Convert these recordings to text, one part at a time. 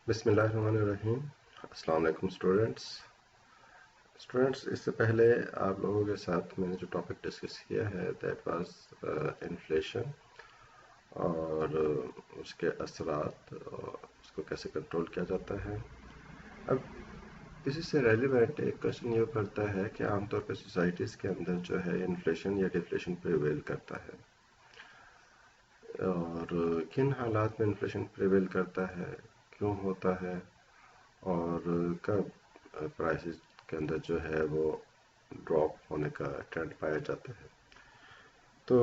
بسم اللہ الرحمن الرحیم۔ السلام علیکم اسٹوڈینٹس، اس سے پہلے آپ لوگوں کے ساتھ میں نے جو ٹاپک ڈسکس کیا ہے دیٹ واز انفلیشن اور اس کے اثرات اور اس کو کیسے کنٹرول کیا جاتا ہے۔ اب اسی سے ریلیونٹ ایک کوشچن یہ کرتا ہے کہ عام طور پہ سوسائٹیز کے اندر جو ہے انفلیشن یا ڈیفلیشن پریویل کرتا ہے، اور کن حالات میں انفلیشن پریویل کرتا ہے، کیوں ہوتا ہے، اور کب پرائسز کے اندر جو ہے وہ ڈراپ ہونے کا ٹرینڈ پایا جاتا ہے۔ تو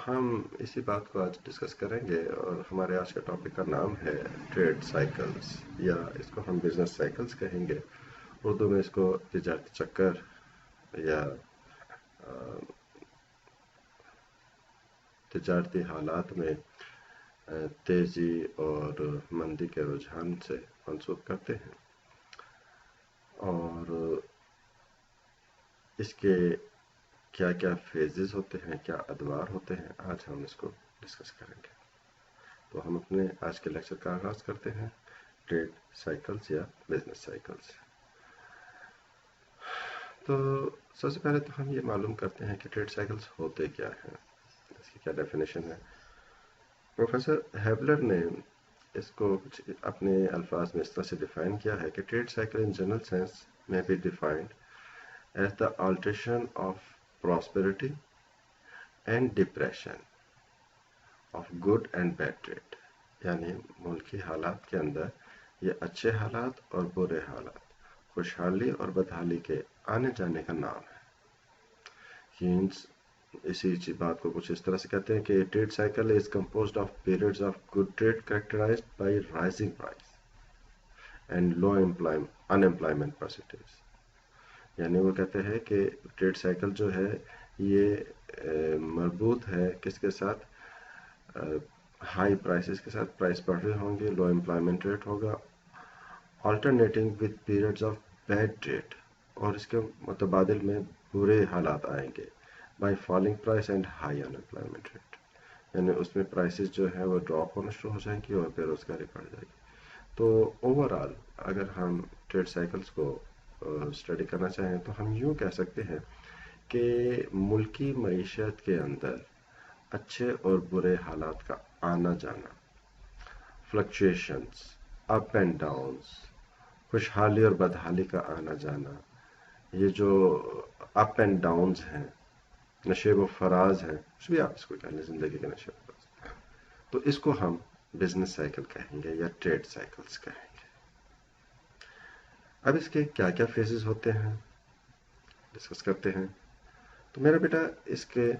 ہم اسی بات کو آج ڈسکس کریں گے، اور ہمارے آج کا ٹاپک کا نام ہے ٹریڈ سائیکلز، یا اس کو ہم بزنس سائیکلز کہیں گے، اردو میں اس کو تجارتی چکر یا تجارتی حالات میں تیزی اور مندی کے رجحان سے منسوب کرتے ہیں، اور اس کے کیا کیا فیزز ہوتے ہیں، کیا ادوار ہوتے ہیں، آج ہم اس کو ڈسکس کریں گے۔ تو ہم اپنے آج کے لیکچر کا آغاز کرتے ہیں ٹریڈ سائیکلز یا بزنس سائیکلز۔ تو سب سے پہلے تو ہم یہ معلوم کرتے ہیں کہ ٹریڈ سائیکلز ہوتے کیا ہیں، اس کی کیا ڈیفینیشن ہے۔ پروفیسر ہیبلر نے اس کو کچھ اپنے الفاظ میں اس طرح سے ڈیفائن کیا ہے کہ trade cycle in general sense میں be defined as the alteration of prosperity and depression of good and bad trade، یعنی ملکی حالات کے اندر یہ اچھے حالات اور برے حالات، خوشحالی اور بدحالی کے آنے جانے کا نام ہے۔ اسی بات کو کچھ اس طرح سے کہتے ہیں کہ trade cycle is composed of periods of good trade characterized by rising price and low unemployment percentage. یعنی وہ کہتے ہیں کہ ٹریڈ سائیکل جو ہے یہ مربوط ہے کس کے ساتھ، ہائی پرائسز کے ساتھ، پرائس بڑھ رہے ہوں گے، لو امپلائمنٹ ریٹ ہوگا، alternating with periods of bad trade, اور اس کے متبادل میں برے حالات آئیں گے، by falling price and high unemployment rate, یعنی اس میں پرائسز جو ہے وہ ڈراپ ہونا شروع ہو جائیں گی اور بے روزگاری بڑھ جائے گی۔ تو اوور آل اگر ہم ٹریڈ سائیکلز کو اسٹڈی کرنا چاہیں تو ہم یوں کہہ سکتے ہیں کہ ملکی معیشت کے اندر اچھے اور برے حالات کا آنا جانا، فلکچویشنز، اپ اینڈ ڈاؤنز، خوشحالی اور بدحالی کا آنا جانا، یہ جو اپ اینڈ ڈاؤنز ہیں، نشیب و فراز ہیں، کچھ بھی آپ اس کو کہہ لیں، زندگی کے نشیب و فراز، تو اس کو ہم بزنس سائیکل کہیں گے یا ٹریڈ سائیکلز کہیں گے۔ اب اس کے کیا کیا فیزز ہوتے ہیں ڈسکس کرتے ہیں۔ تو میرا بیٹا اس کے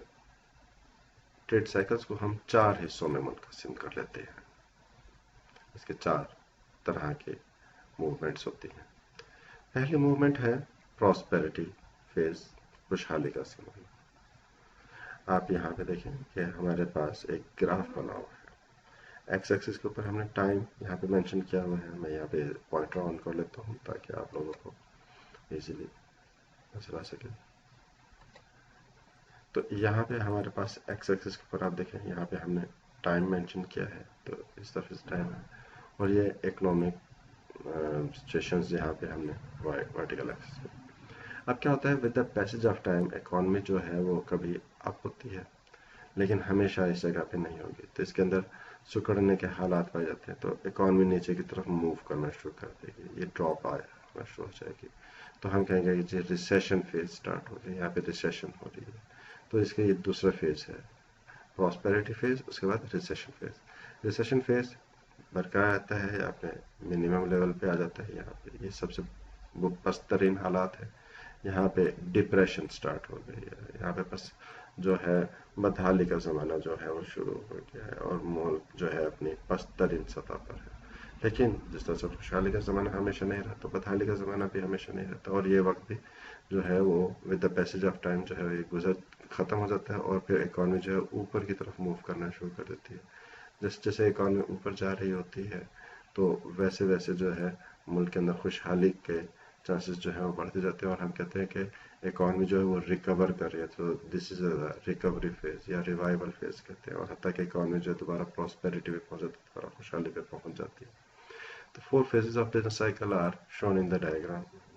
ٹریڈ سائیکلز کو ہم 4 حصوں میں منقسم کر لیتے ہیں۔ اس کے 4 طرح کے موومنٹس ہوتی ہیں۔ پہلی موومنٹ ہے پراسپیرٹی فیز، خوشحالی کا زمانہ۔ آپ یہاں پہ دیکھیں کہ ہمارے پاس ایک گراف بنا ہوا ہے، ایکس ایکسس کے اوپر ہم نے ٹائم یہاں پہ مینشن کیا ہوا ہے۔ میں یہاں پہ پوائنٹر آن کر لیتا ہوں تاکہ آپ لوگوں کو ایزیلی نظر آ سکے۔ تو یہاں پہ ہمارے پاس ایکس ایکسس کے اوپر آپ دیکھیں، یہاں پہ ہم نے ٹائم مینشن کیا ہے، تو اس طرف اس ٹائم ہے، اور یہ اکنامک سچویشنز یہاں پہ ہم نے ورٹیکل ایکسس پہ۔ اب کیا ہوتا ہے، with the passage of time economy جو ہے وہ کبھی اپ ہوتی ہے لیکن ہمیشہ اس جگہ پہ نہیں ہوگی، تو اس کے اندر سکڑنے کے حالات پائے جاتے ہیں، تو اکانومی نیچے کی طرف موو کرنا شروع کر دے گی، یہ ڈراپ آنا شروع ہو جائے گی، تو ہم کہیں گے کہ ریسیشن فیز سٹارٹ ہو گئی، یہاں پہ ریسیشن ہو رہی ہے۔ تو اس کے یہ دوسرا فیز ہے پراسپیرٹی فیز، اس کے بعد ریسیشن فیز۔ ریسیشن فیز برقرار رہتا ہے، یہاں پہ منیمم لیول پہ آ جاتا ہے، یہاں پہ یہ سب سے پست ترین حالات ہے، یہاں پہ ڈپریشن سٹارٹ ہو گئی ہے، یہاں پہ بس جو ہے بدحالی کا زمانہ جو ہے وہ شروع ہو گیا ہے، اور ملک جو ہے اپنی پست ترین سطح پر ہے۔ لیکن جس طرح سے خوشحالی کا زمانہ ہمیشہ نہیں رہتا، بدحالی کا زمانہ بھی ہمیشہ نہیں رہتا، اور یہ وقت بھی جو ہے وہ with the passage of time جو ہے یہ ختم ہو جاتا ہے، اور پھر اکانومی جو ہے اوپر کی طرف موو کرنا شروع کر دیتی ہے۔ جیسے اکانومی اوپر جا رہی ہوتی ہے تو ویسے ویسے جو ہے ملک کے اندر خوشحالی کے چانسز جو ہے وہ بڑھتے جاتے ہیں، اور ہم کہتے ہیں کہ اکانومی جو ہے وہ ریکور کر رہی ہے، تو دس از اے ریکوری فیز یا ریوائول فیز کہتے ہیں، اور حتیٰ کہ اکانومی جو ہے دوبارہ پراسپیرٹی پہ پہنچ جاتی ہے، دوبارہ خوشحالی پہ پہنچ جاتی ہے۔ The four phases of business cycle are shown in the diagram.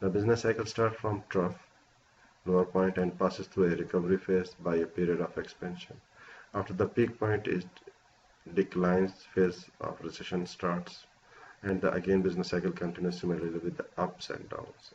The business cycle starts from trough, lower point, and passes through a recovery phase by a period of expansion. After the peak point is declines phase of recession starts, and the again business cycle continues similarly with the ups and downs.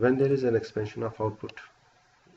When there is an expansion of output,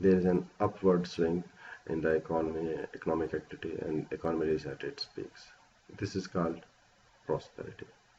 There is an upward swing in the economic activity, and economy is at its peaks. This is called prosperity.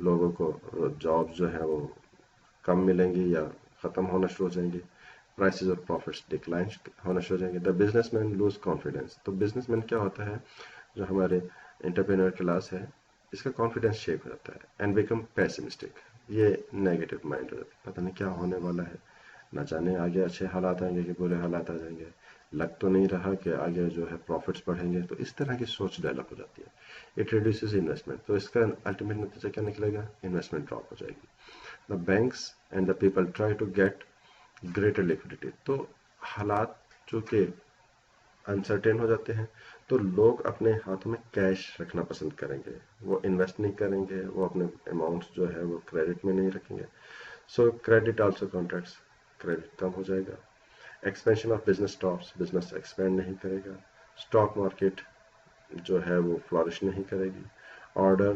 لوگوں کو job جو ہے وہ کم ملیں گی یا ختم ہونا شروع ہو جائیں گی. پرائسز اور پروفٹس ڈکلائن ہونا شروع ہو جائیں گے. The businessman lose confidence. تو بزنس مین کیا ہوتا ہے جو ہمارے انٹرپرینور کلاس ہے اس کا کانفیڈینس شیک ہو جاتا ہے اینڈ بیکم پیسمسٹک. یہ نیگیٹو مائنڈ ہو جاتا ہے, پتہ نہیں کیا ہونے والا ہے, نہ جانے آگے اچھے حالات آئیں گے کہ برے حالات آ جائیں گے, لگ تو نہیں رہا کہ آگے جو ہے پروفٹس بڑھیں گے. تو اس طرح کی سوچ ڈیولپ ہو جاتی ہے. It reduces investment. تو اس کا الٹیمیٹ نتیجہ کیا نکلے گا؟ انویسٹمنٹ ڈراپ ہو جائے گی. The banks and the people try to get greater liquidity. تو حالات چونکہ انسرٹین ہو جاتے ہیں تو لوگ اپنے ہاتھوں میں کیش رکھنا پسند کریں گے, وہ انویسٹ نہیں کریں گے, وہ اپنے اماؤنٹس جو ہے وہ کریڈٹ میں نہیں رکھیں گے. So credit also contracts, credit کم ہو جائے گا. Expansion of business stops, business expand نہیں کرے گا. اسٹاک مارکیٹ جو ہے وہ فلورش نہیں کرے گی. Order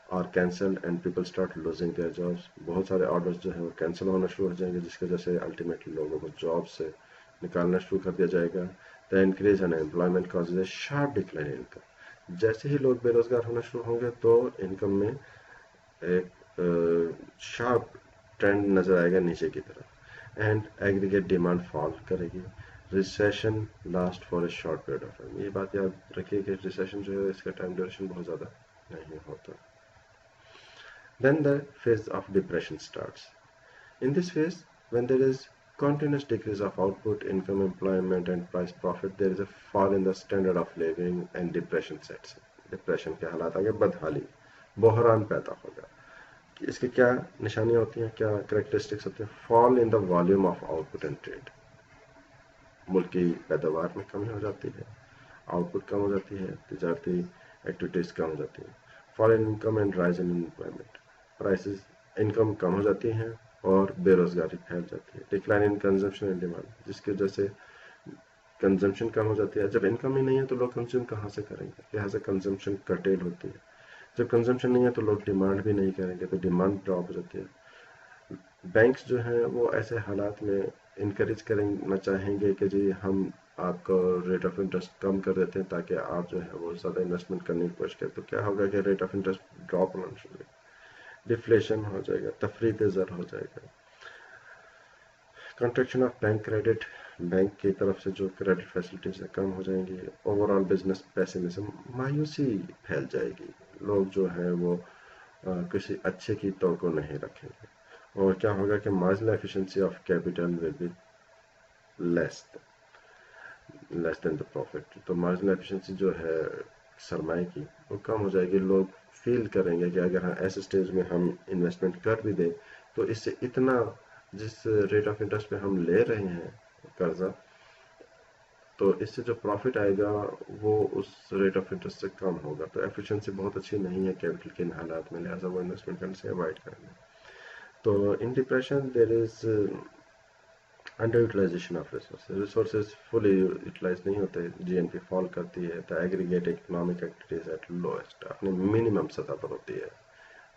are cancelled and people start losing their jobs. بہت سارے آرڈرز جو ہیں وہ کینسل ہونا شروع ہو جائیں گے جس کی وجہ سے الٹیمیٹلی لوگوں کو جاب سے نکالنا شروع کر دیا جائے گا. The increase in employment causes a sharp decline in income. جیسے ہی لوگ بے روزگار ہونا شروع ہوں گے تو انکم میں ایک شارپ ٹرینڈ نظر آئے گا نیچے کی طرف. اینڈ ایگریگیٹ ڈیمانڈ فال کرے گی. Recession last for a short period of time. یہ بات یاد رکھیے کہ ریسیشن جو ہے اس کا ٹائم ڈیوریشن بہت زیادہ نہیں ہوتا. Then the phase of depression starts. In this phase, when there is continuous decrease of output, income, employment and price profit, there is a fall in the standard of living and depression sets in. Depression کے حالات آگے بدحالی, بحران پیدا ہوگا. اس کی کیا نشانیاں ہوتی ہیں, کیا کریکٹرسٹکس ہوتے ہیں؟ Fall in the volume of output and trade. ملک کی پیداوار میں کمی ہو جاتی ہے, آؤٹ پٹ کم ہو جاتی ہے, تجارتی ایکٹیویٹیز کم ہو جاتی ہیں. Fall in income and rise in employment. Prices, income کم ہو جاتی ہیں اور بے روزگاری پھیل جاتی ہے. Decline in consumption and demand, جس کی وجہ سے کنزمپشن کم ہو جاتی ہے. جب انکم ہی نہیں ہے تو لوگ کنزیوم کہاں سے کریں گے؟ لہٰذا کنزمپشن کرٹیل ہوتی ہے. جب کنزمپشن نہیں ہے تو لوگ ڈیمانڈ بھی نہیں کریں گے, تو ڈیمانڈ ڈراپ ہو جاتی ہے. بینکس جو ہیں وہ ایسے حالات میں انکریج کرنا چاہیں گے کہ جی ہم آپ کو ریٹ آف انٹرسٹ کم کر دیتے ہیں تاکہ آپ جو ہے وہ زیادہ انویسٹمنٹ کرنے کی کوشش کریں. تو کیا ہوگا کہ ریٹ آف انٹرسٹ ڈراپ ہونا شروع ہو جائے گا, ڈیفلیشن ہو جائے گا, تفریط زر ہو جائے گا. Contraction of bank credit, bank کی طرف سے جو کریڈٹ فیسلٹیز کم ہو جائیں گی. اوور آل بزنس پیسمزم, مایوسی پھیل جائے گی. لوگ جو ہیں وہ کسی اچھے کی توقع نہیں رکھیں گے. اور کیا ہوگا کہ marginal efficiency of capital will be less than the profit. تو مارجنل ایفیشنسی جو ہے سرمایہ کی وہ کم ہو جائے گی. لوگ فیل کریں گے کہ اگر ہم ایسے سٹیج میں ہم انویسٹمنٹ کر بھی دیں تو اس سے اتنا جس ریٹ آف انٹرسٹ پہ ہم لے رہے ہیں قرضہ, تو اس سے جو پروفٹ آئے گا وہ اس ریٹ آف انٹرسٹ سے کم ہوگا. تو ایفیشنسی بہت اچھی نہیں ہے کیپٹل کے ان حالات میں, لہٰذا وہ انویسٹمنٹ کرنے سے اوائڈ کریں گے. تو in depression there is underutilization of resources fully utilize نہیں ہوتے. جی این پی فال کرتی ہے. The aggregate economic activities at lowest, اپنے منیمم سطح پر ہوتی ہے.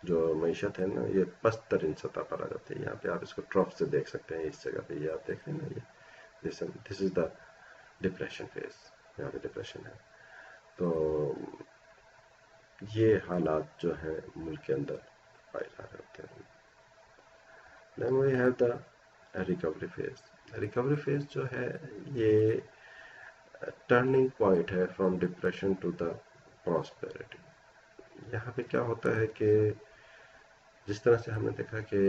جو معیشت ہے نا یہ پست ترین سطح پر آ جاتی ہے. یہاں پہ آپ اس کو ٹرف سے دیکھ سکتے ہیں, اس جگہ پہ یہ آپ دیکھ رہے ہیں نا, یہ دس از دا ڈپریشن فیز, یہاں پہ ڈپریشن ہے. تو یہ حالات جو ہیں ملک کے اندر پائے جا رہے ہوتے ہیں. Then we have the recovery phase. Recovery phase جو ہے یہ ٹرننگ پوائنٹ ہے from depression to the prosperity. یہاں پہ کیا ہوتا ہے کہ جس طرح سے ہم نے دیکھا کہ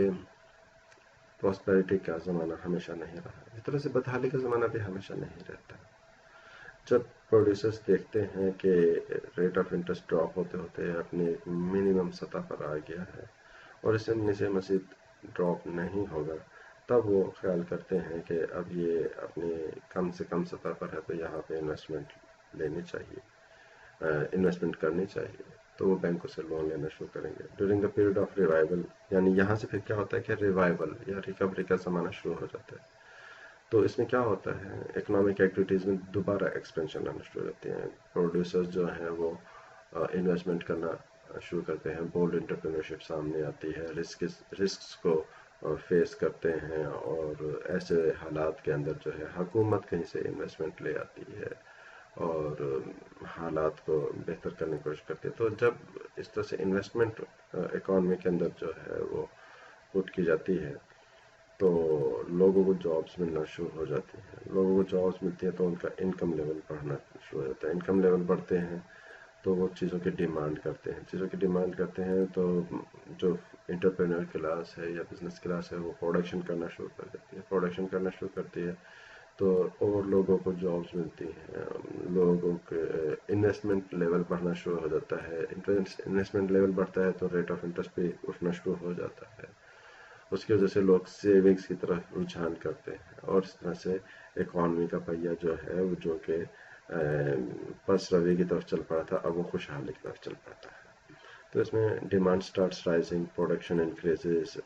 پراسپیرٹی کا زمانہ ہمیشہ نہیں رہا, اس طرح سے بدحالی کا زمانہ بھی ہمیشہ نہیں رہتا. جب پروڈیوسرز دیکھتے ہیں کہ ریٹ آف انٹرسٹ ڈراپ ہوتے ہوتے اپنے منیمم سطح پر آ گیا ہے اور اس سے نیچے مزید ڈراپ نہیں ہوگا, تب وہ خیال کرتے ہیں کہ اب یہ اپنے کم سے کم سطح پر ہے تو یہاں پہ انویسٹمنٹ لینی چاہیے, انویسٹمنٹ کرنی چاہیے. تو وہ بینکوں سے لون لینا شروع کریں گے during the period of revival. یعنی یہاں سے پھر کیا ہوتا ہے کہ ریوائول یا ریکوری کا زمانہ شروع ہو جاتا ہے. تو اس میں کیا ہوتا ہے, اکنامک ایکٹیویٹیز میں دوبارہ ایکسپینشن آنا شروع ہو جاتے ہیں. پروڈیوسرز جو ہیں وہ انویسٹمنٹ کرنا شروع کرتے ہیں. بولڈ انٹرپرینورشپ سامنے آتی ہے, رسکس کو فیس کرتے ہیں, اور ایسے حالات کے اندر جو ہے حکومت کہیں سے انویسٹمنٹ لے آتی ہے اور حالات کو بہتر کرنے کی کوشش کرتی ہے. تو جب اس طرح سے انویسٹمنٹ اکانومی کے اندر جو ہے وہ پٹ کی جاتی ہے تو لوگوں کو جابس ملنا شروع ہو جاتی ہیں. لوگوں کو جابس ملتی ہیں تو ان کا انکم لیول بڑھنا شروع ہو جاتا ہے. انکم لیول بڑھتے ہیں تو وہ چیزوں کی ڈیمانڈ کرتے ہیں. چیزوں کی ڈیمانڈ کرتے ہیں تو جو انٹرپرینور کلاس ہے یا بزنس کلاس ہے وہ پروڈکشن کرنا شروع کر دیتی ہے. پروڈکشن کرنا شروع کرتی ہے تو اور لوگوں کو جابس ملتی ہیں. لوگوں کے انویسٹمنٹ لیول بڑھنا شروع ہو جاتا ہے. انویسٹمنٹ لیول بڑھتا ہے تو ریٹ آف انٹرسٹ بھی اٹھنا شروع ہو جاتا ہے. اس کی وجہ سے لوگ سیونگس کی طرف رجحان کرتے ہیں اور اس طرح سے اکانومی کا پہیہ جو ہے وہ جو کہ پس روی کی طرف چل پڑا تھا اب وہ خوشحالی کی طرف چل پاتا ہے. تو اس میں demand starts rising, production increases,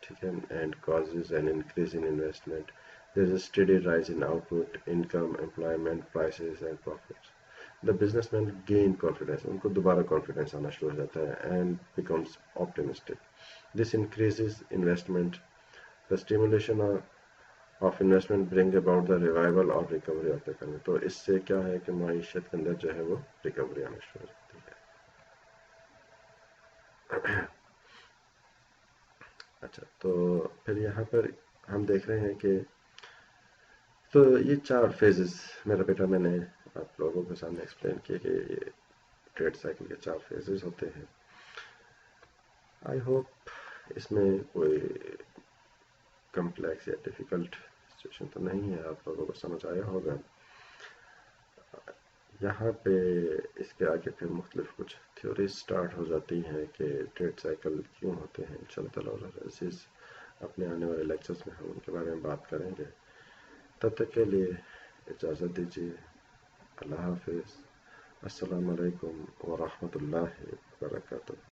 ٹھیک ہے, and causes an increase in investment. There is a steady rise in output, income, employment, prices and profits. The businessman gain confidence, ان کو دوبارہ کانفیڈینس آنا شروع ہو جاتا ہے and becomes optimistic. This increases investment. The stimulation of investment bring about the revival or recovery of the economy. تو اس سے کیا ہے کہ معیشت کے اندر جو ہے وہ ریکوری آنا شروع ہو جاتی ہے. اچھا, تو پھر یہاں پر ہم دیکھ رہے ہیں کہ تو یہ 4 فیزز میرا بیٹا میں نے آپ لوگوں کے سامنے ایکسپلین کیا کہ یہ ٹریڈ سائیکل کے 4 فیزز ہوتے ہیں. آئی ہوپ اس میں کوئی کمپلیکس یا ڈیفیکلٹ سچویشن تو نہیں ہے, آپ لوگوں کو سمجھ آیا ہوگا. یہاں پہ اس کے آگے پھر مختلف کچھ تھیوریز سٹارٹ ہو جاتی ہیں کہ ٹریڈ سائیکل کیوں ہوتے ہیں. انشاءاللہ تعالیٰ اپنے آنے والے لیکچرز میں ہم ان کے بارے میں بات کریں گے. تب تک کے لیے اجازت دیجیے. اللہ حافظ. السلام علیکم ورحمۃ اللہ وبرکاتہ.